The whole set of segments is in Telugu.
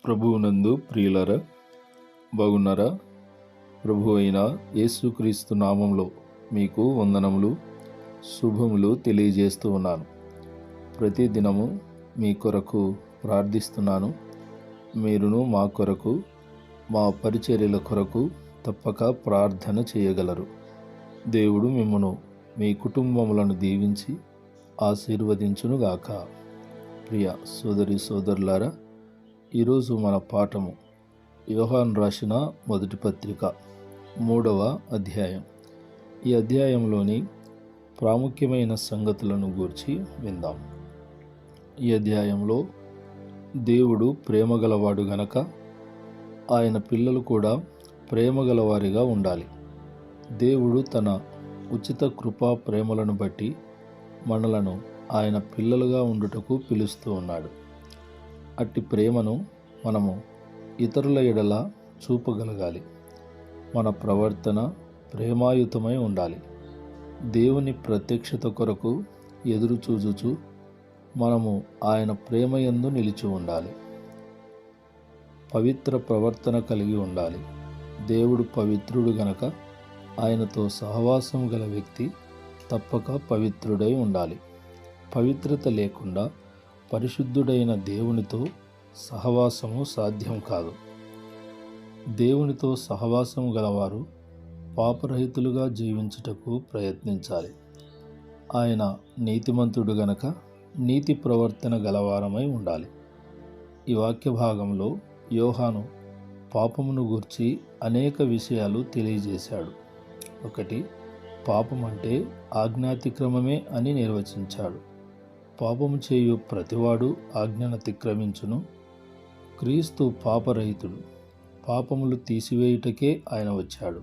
ప్రభువునందు ప్రియులరా, బాగున్నారా? ప్రభు అయిన యేసుక్రీస్తు నామంలో మీకు వందనములు, శుభములు తెలియజేస్తూ ఉన్నాను. ప్రతి దినము మీ కొరకు ప్రార్థిస్తున్నాను. మీరును మా కొరకు, మా పరిచర్యల కొరకు తప్పక ప్రార్థన చేయగలరు. దేవుడు మిమ్మును, మీ కుటుంబములను దీవించి ఆశీర్వదించునుగాక. ప్రియ సోదరి సోదరులారా, ఈరోజు మన పాఠము యోహాను రాసిన మొదటి పత్రిక 3వ అధ్యాయం. ఈ అధ్యాయంలోని ప్రాముఖ్యమైన సంగతులను గూర్చి విందాం. ఈ అధ్యాయంలో దేవుడు ప్రేమగలవాడు గనక ఆయన పిల్లలు కూడా ప్రేమగలవారిగా ఉండాలి. దేవుడు తన ఉచిత కృపా ప్రేమలను బట్టి మనలను ఆయన పిల్లలుగా ఉండుటకు పిలుస్తూ ఉన్నాడు. అట్టి ప్రేమను మనము ఇతరుల ఎడల చూపగలగాలి. మన ప్రవర్తన ప్రేమాయుతమై ఉండాలి. దేవుని ప్రత్యక్షత కొరకు ఎదురు చూచుచు మనము ఆయన ప్రేమయందు నిలిచి ఉండాలి. పవిత్ర ప్రవర్తన కలిగి ఉండాలి. దేవుడు పవిత్రుడు గనక ఆయనతో సహవాసం గల వ్యక్తి తప్పక పవిత్రుడై ఉండాలి. పవిత్రత లేకుండా పరిశుద్ధుడైన దేవునితో సహవాసము సాధ్యం కాదు. దేవునితో సహవాసం గలవారు పాపరహితులుగా జీవించుటకు ప్రయత్నించాలి. ఆయన నీతిమంతుడు గనక నీతి ప్రవర్తన గలవారమై ఉండాలి. ఈ వాక్య భాగంలో యోహాను పాపమును గూర్చి అనేక విషయాలు తెలియజేశాడు. 1. పాపం అంటే ఆజ్ఞాతిక్రమమే అని నిర్వచించాడు. పాపము చేయు ప్రతివాడు ఆజ్ఞను అతిక్రమించును. క్రీస్తు పాపరహితుడు. పాపములు తీసివేయుటకే ఆయన వచ్చాడు.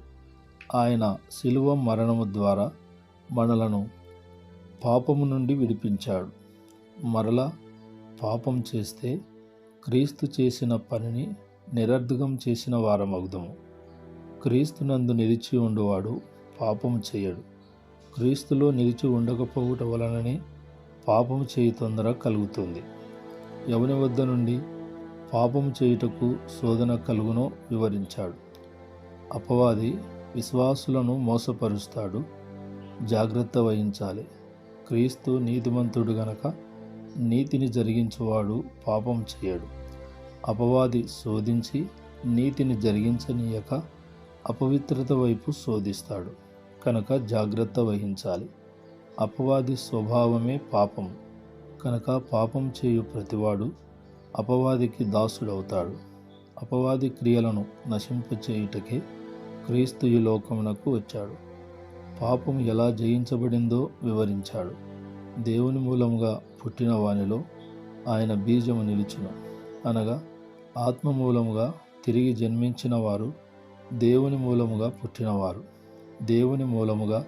ఆయన శిలువ మరణము ద్వారా మనలను పాపము నుండి విడిపించాడు. మరలా పాపం చేస్తే క్రీస్తు చేసిన పనిని నిరర్ధకం చేసిన వారమగుదుము. క్రీస్తునందు నిలిచి ఉండువాడు పాపము చేయడు. క్రీస్తులో నిలిచి ఉండకపోవుట వలననే పాపము చేయి తొందర కలుగుతుంది. ఎవని వద్ద నుండి పాపము చేయుటకు శోధన కలుగునో వివరించాడు. అపవాది విశ్వాసులను మోసపరుస్తాడు. జాగ్రత్త వహించాలి. క్రీస్తు నీతిమంతుడు గనక నీతిని జరిగించువాడు పాపం చేయడు. అపవాది శోధించి నీతిని జరిగించనీయక అపవిత్రత వైపు శోధిస్తాడు కనుక జాగ్రత్త వహించాలి. అపవాది స్వభావమే పాపం కనుక పాపం చేయు ప్రతివాడు అపవాదికి దాసుడవుతాడు. అపవాది క్రియలను నశింపచేయుటకే క్రీస్తు ఈ లోకమునకు వచ్చాడు. పాపం ఎలా జయించబడిందో వివరించాడు. దేవుని మూలముగా పుట్టిన వానిలో ఆయన బీజము నిలుచును, అనగా ఆత్మ మూలముగా తిరిగి జన్మించిన వారు దేవుని మూలముగా పుట్టినవారు. దేవుని మూలముగా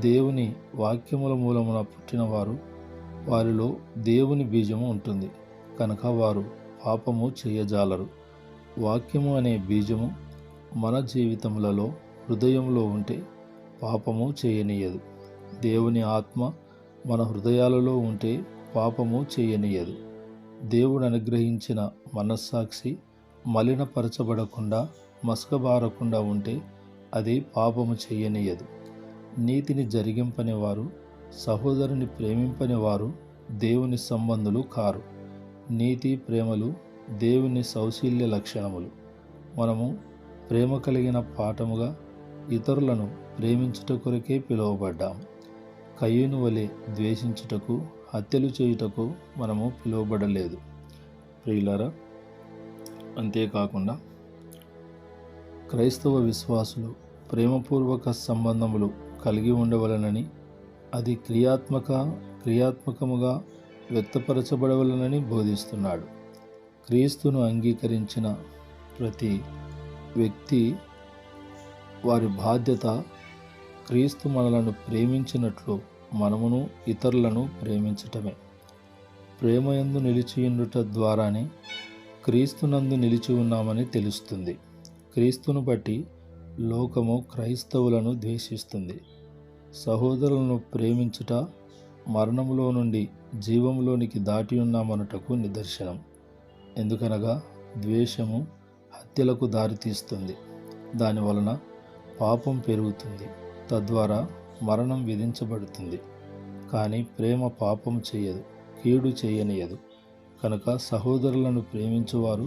దేవుని వాక్యముల మూలమున పుట్టినవారు, వారిలో దేవుని బీజము ఉంటుంది కనుక వారు పాపము చేయజాలరు. వాక్యము అనే బీజము మన జీవితములలో హృదయంలో ఉంటే పాపము చేయనీయదు. దేవుని ఆత్మ మన హృదయాలలో ఉంటే పాపము చేయనీయదు. దేవుడు అనుగ్రహించిన మనస్సాక్షి మలినపరచబడకుండా మసకబారకుండా ఉంటే అది పాపము చేయనీయదు. నీతిని జరిగింపని వారు, సహోదరుని ప్రేమింపని వారు దేవుని సంబంధులు కారు. నీతి ప్రేమలు దేవుని సౌశీల్య లక్షణములు. మనము ప్రేమ కలిగిన పాఠముగా ఇతరులను ప్రేమించుట కొరకే పిలువబడ్డాము. కయ్యూను వలె ద్వేషించుటకు, హత్యలు చేయుటకు మనము పిలువబడలేదు. ప్రియులారా, అంతేకాకుండా క్రైస్తవ విశ్వాసులు ప్రేమపూర్వక సంబంధములు కలిగి ఉండవలనని, అది క్రియాత్మకముగా వ్యక్తపరచబడవలనని బోధిస్తున్నాడు. క్రీస్తును అంగీకరించిన ప్రతి వ్యక్తి వారి బాధ్యత క్రీస్తు మనలను ప్రేమించినట్లు మనమును ఇతరులను ప్రేమించటమే. ప్రేమయందు నిలిచియుండుట ద్వారానే క్రీస్తునందు నిలిచి ఉన్నామని తెలుస్తుంది. క్రీస్తును బట్టి లోకము క్రైస్తవులను ద్వేషిస్తుంది. సహోదరులను ప్రేమించుట మరణములో నుండి జీవములోనికి దాటి ఉన్నామనుటకు నిదర్శనం. ఎందుకనగా ద్వేషము హత్యలకు దారితీస్తుంది. దానివలన పాపం పెరుగుతుంది, తద్వారా మరణం విధించబడుతుంది. కానీ ప్రేమ పాపం చేయదు, కీడు చేయనియదు. కనుక సహోదరులను ప్రేమించువారు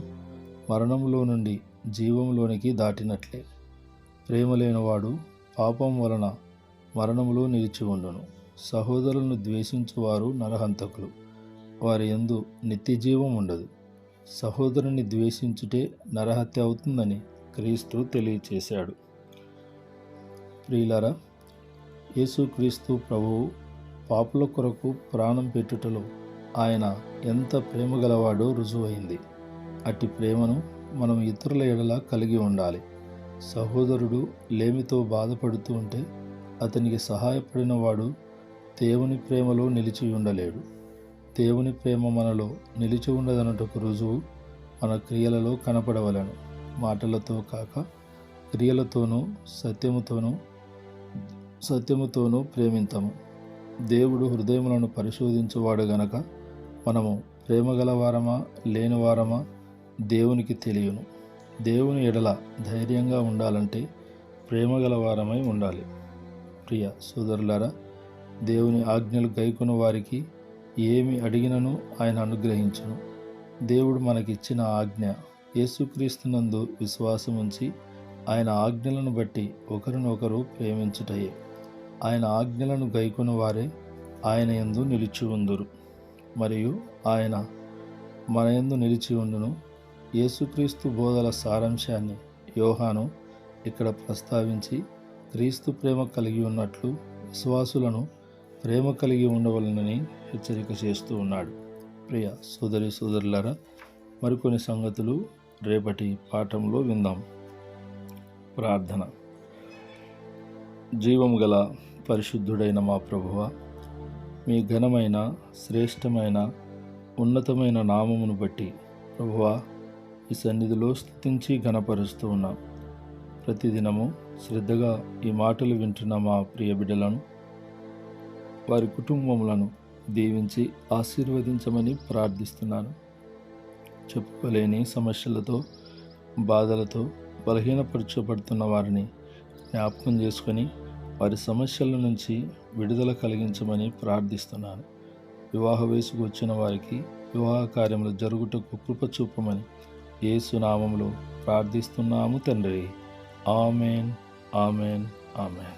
మరణంలో నుండి జీవంలోనికి దాటినట్లే. ప్రేమ లేనివాడు పాపం వలన మరణములో నిలిచి ఉండును. సహోదరులను ద్వేషించువారు నరహంతకులు, వారి యందు నిత్యజీవం ఉండదు. సహోదరుని ద్వేషించుటే నరహత్య అవుతుందని క్రీస్తు తెలియచేశాడు. ప్రియులారా, యేసుక్రీస్తు ప్రభువు పాపుల కొరకు ప్రాణం పెట్టుటలో ఆయన ఎంత ప్రేమ గలవాడో రుజువైంది. అట్టి ప్రేమను మనం ఇతరుల ఎడల కలిగి ఉండాలి. సహోదరుడు లేమితో బాధపడుతూ ఉంటే అతనికి సహాయపడిన వాడు దేవుని ప్రేమలో నిలిచి ఉండలేడు. దేవుని ప్రేమ మనలో నిలిచి ఉండదన్నటకు రుజువు మన క్రియలలో కనపడవలను. మాటలతో కాక క్రియలతోనూ సత్యముతోనూ ప్రేమింతము. దేవుడు హృదయములను పరిశోధించువాడు గనక మనము ప్రేమగలవారమా లేనివారమా దేవునికి తెలియను. దేవుని ఎడల ధైర్యంగా ఉండాలంటే ప్రేమగలవారమై ఉండాలి. ప్రియ సోదరులారా, దేవుని ఆజ్ఞలు గైకొను వారికి ఏమి అడిగినను ఆయన అనుగ్రహించును. దేవుడు మనకిచ్చిన ఆజ్ఞ యేసుక్రీస్తునందు విశ్వాసముంచి ఆయన ఆజ్ఞలను బట్టి ఒకరినొకరు ప్రేమించుటయే. ఆయన ఆజ్ఞలను గైకొను వారే ఆయన యందు నిలిచి ఉందురు, మరియు ఆయన మన యందు నిలిచి ఉండును. యేసుక్రీస్తు బోధల సారాంశాన్ని యోహాను ఇక్కడ ప్రస్తావించి క్రీస్తు ప్రేమ కలిగి ఉన్నట్లు విశ్వాసులను ప్రేమ కలిగి ఉండవలనని హెచ్చరిక చేస్తూ ఉన్నాడు. ప్రియ సోదరులారా, మరికొన్ని సంగతులు రేపటి పాఠంలో విందాం. ప్రార్థన. జీవం గల పరిశుద్ధుడైన మా ప్రభువా, మీ ఘనమైన శ్రేష్టమైన ఉన్నతమైన నామమును బట్టి ప్రభువా ఈ సన్నిధిలో స్తుతించి ఘనపరుస్తూ ఉన్నాం. ప్రతిదినము శ్రద్ధగా ఈ మాటలు వింటున్న మా ప్రియ బిడ్డలను, వారి కుటుంబములను దీవించి ఆశీర్వదించమని ప్రార్థిస్తున్నాను. చెప్పుకోలేని సమస్యలతో బాధలతో బలహీనపరచబడుతున్న వారిని జ్ఞాపకం చేసుకొని వారి సమస్యల నుంచి విడుదల కలిగించమని ప్రార్థిస్తున్నాను. వివాహ వయసుకు వచ్చిన వారికి వివాహ కార్యములు జరుగుటకు కృప చూపమని యేసు నామములో ప్రార్థిస్తున్నాము తండ్రి. Amen, amen, amen.